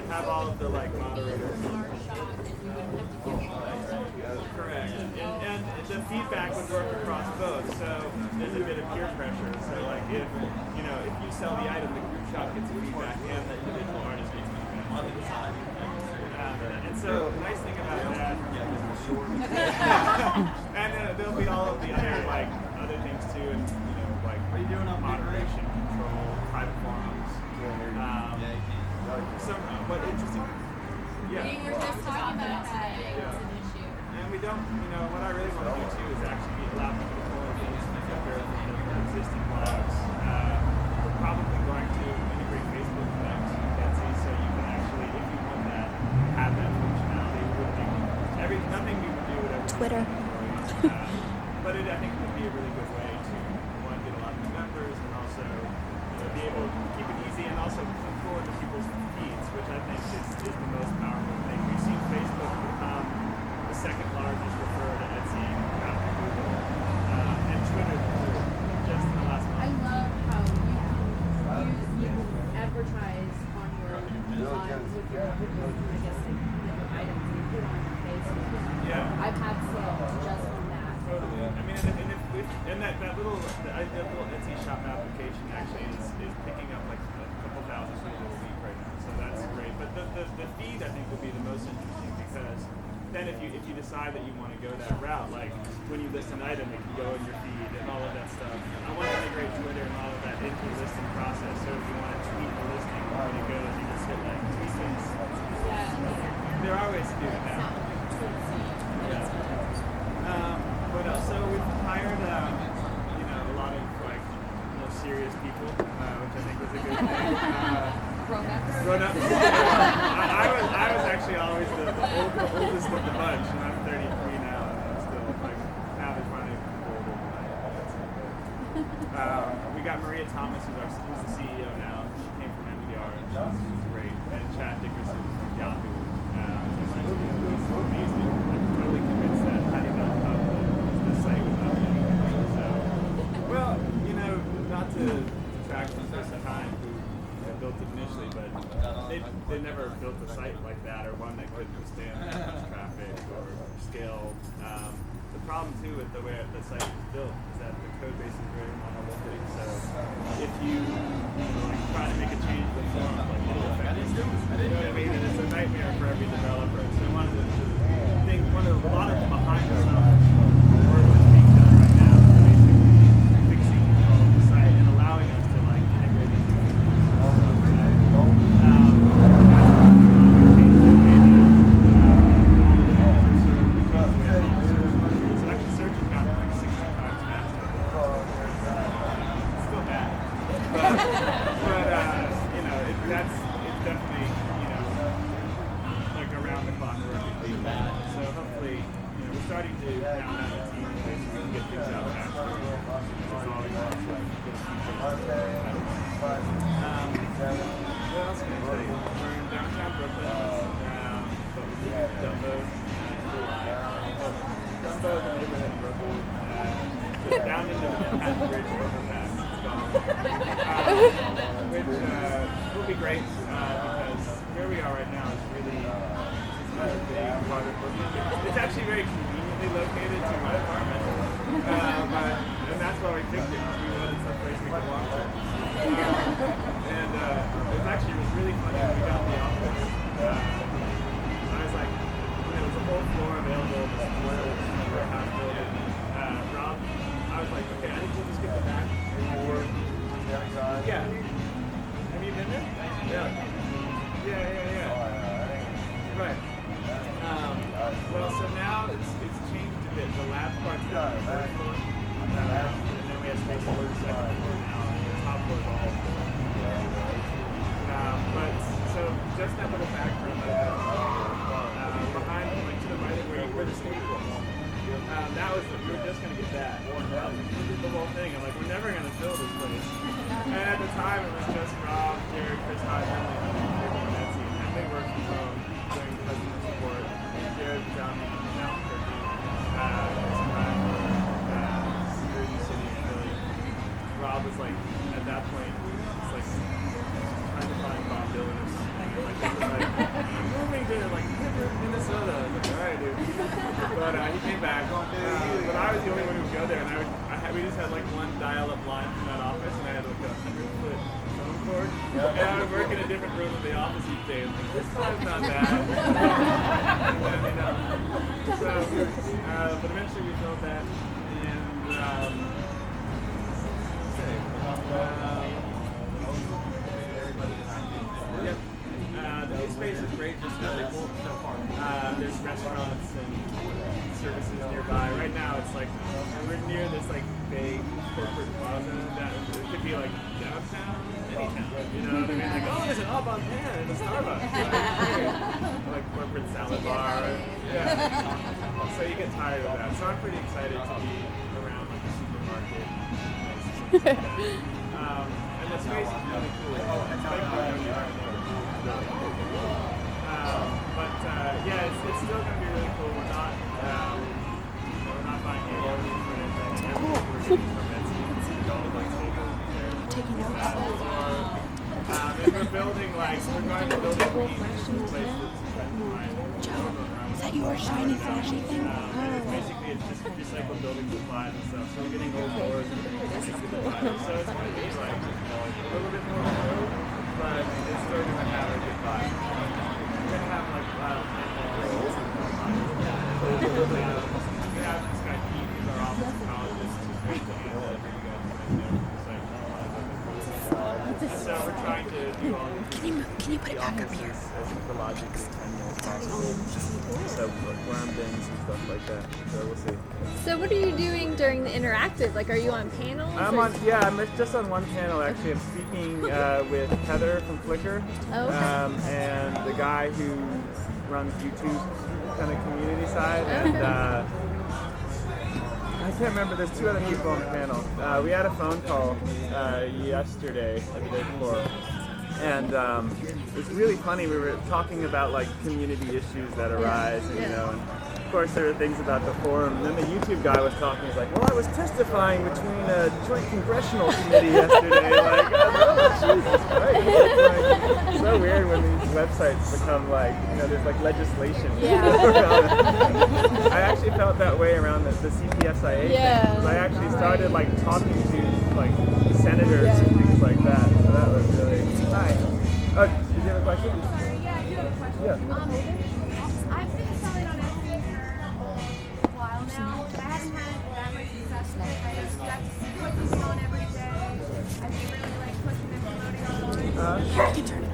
have all of the like moderators. Correct. And the feedback would work across both. So there's a bit of peer pressure. So like if you sell the item, the group shop gets feedback and the individual artist gets feedback. And so the nice thing about that, and there'll be all of the other like other things too, and like moderation, control, private forums. Some what interesting. Yeah. We were just talking about that. It's an issue. And we don't, what I really want to do too is actually allow people to pull things together from their existing blogs. We're probably going to integrate Facebook Connect, Etsy, so you can actually, if you want that, have that functionality. Nothing we would do would ever Twitter. But I think it would be a really good way to, one, get a lot of new members, and also be able to keep it easy and also control into people's feeds, which I think is the most powerful thing. We've seen Facebook become the second largest referrer to Etsy after Google, and Twitter just in the last month. I love how you can advertise on your with your I guess items you put on your Facebook. Yeah. I've had sales just on that. Totally. I mean, and that little Etsy shop application actually is picking up like a couple thousand people a week right now, so that's great. But the feed I think will be the most interesting, because then if you decide that you want to go that route, like when you list an item, it can go in your feed and all of that stuff. I want to integrate Twitter and all of that into the listing process. So if you want to tweet the listing when it goes, you just hit like tweet things. There are ways to do it now. What else? So we've hired, a lot of like serious people, which I think was a good thing. Grown-ups. I was actually always the oldest of the bunch, and I'm 33 now, and I'm still like having fun and older than I am. We got Maria Thomas, who's the CEO now. She came from NPR, and she's great. And Chad Dickerson from Yahoo. He's amazing. I'm totally convinced that Honey.com the site without anything. So, well, not to detract from Chris and Hein, who built it initially, but they never built a site like that, or one that could withstand that much traffic or scale. The problem too with the way the site was built is that the code base is very monolithic. So if you try to make a change to the form, like it'll affect it. You know what I mean? And it's a nightmare for every developer. So one of a lot of behind the scenes work that's being done right now is basically fixing the site and allowing us to like integrate it. Down into the Manhattan Bridge overpass. Which will be great because where we are right now is really not a big part of Brooklyn. It's actually very conveniently located to my apartment, and that's why we picked it, because we wanted some place we could walk to. And it was really funny when we got the office. I was like, there was a whole floor available, this warehouse building. Rob, I was like, okay, I think we'll just get the back or yeah. Have you been there? Yeah. Right. Well, so now it's changed a bit. The lab part's on the third floor, and then we have space for the second floor now, and the top floor is all. But so just that little back room behind, like to the right of where the stage was. We were just gonna get that. We did the whole thing. I'm like, we're never gonna fill this place. And at the time, it was just Rob, Jared, Chris Hyman, and Nancy, and they worked from home doing customer support. Jared was down in Mount Turkey, security city in Philly. Rob was like, at that point, he was like trying to find Bob Dylan or something. And like, back, but I was the only one who would go there, and we just had like one dial-up line from that office, and I had like a 100-foot phone cord, and I would work in a different room of the office each day. I was like, this time's not bad. So, but eventually we filmed that, and yep. The new space is great, just really cool. There's restaurants and services nearby. Right now it's like, we're near this like big corporate plaza that it could be like downtown, anytown. You know what I mean? Like, oh, there's an Au Bon Pain and a Starbucks. Like corporate salad bar. Yeah. So you get tired of that. So I'm pretty excited to be around like a supermarket. And the space is really cool. It's like yeah, it's still going to be really cool. We're not buying any buildings or anything. We're getting permits. Taking notes. And we're building we're going to build a place that's Is that your shiny flashy thing? basically it's just recycled building supplies and stuff. So we're getting old doors and recycled supplies. So it's going to be like a little bit more road, but it's still going to have a good vibe. We're going to have like we have this guy Keith, who's our office psychologist, who's great to handle everything. So we're trying to do all Can you put it back up here? as ecologically friendly as possible. So worm bins and stuff like that. So we'll see. So what are you doing during the interactive? Like, are you on panels? I'm just on one panel actually. I'm speaking with Heather from Flickr, Oh, okay. and the guy who runs YouTube kind of community side, and I can't remember. There's two other people on the panel. We had a phone call yesterday, or the day before, and it was really funny. We were talking about like community issues that arise, and, you know. And of course, there are things about the forum. And then the YouTube guy was talking. He's like, "Well, I was testifying between a joint congressional committee yesterday." Like, oh, Jesus Christ! It's like, so weird when these websites become like, you know, there's like legislation. I actually felt that way around the CPSIA thing. 'Cause I actually started like talking to like senators and things like that. So that was really nice. Oh, did you have a question? Yeah, I do have a question. Yeah. I've been selling on Etsy for a while now, but I haven't had that much success with it. I just got to see what you're selling every day. I think really like pushing and promoting online. I can turn it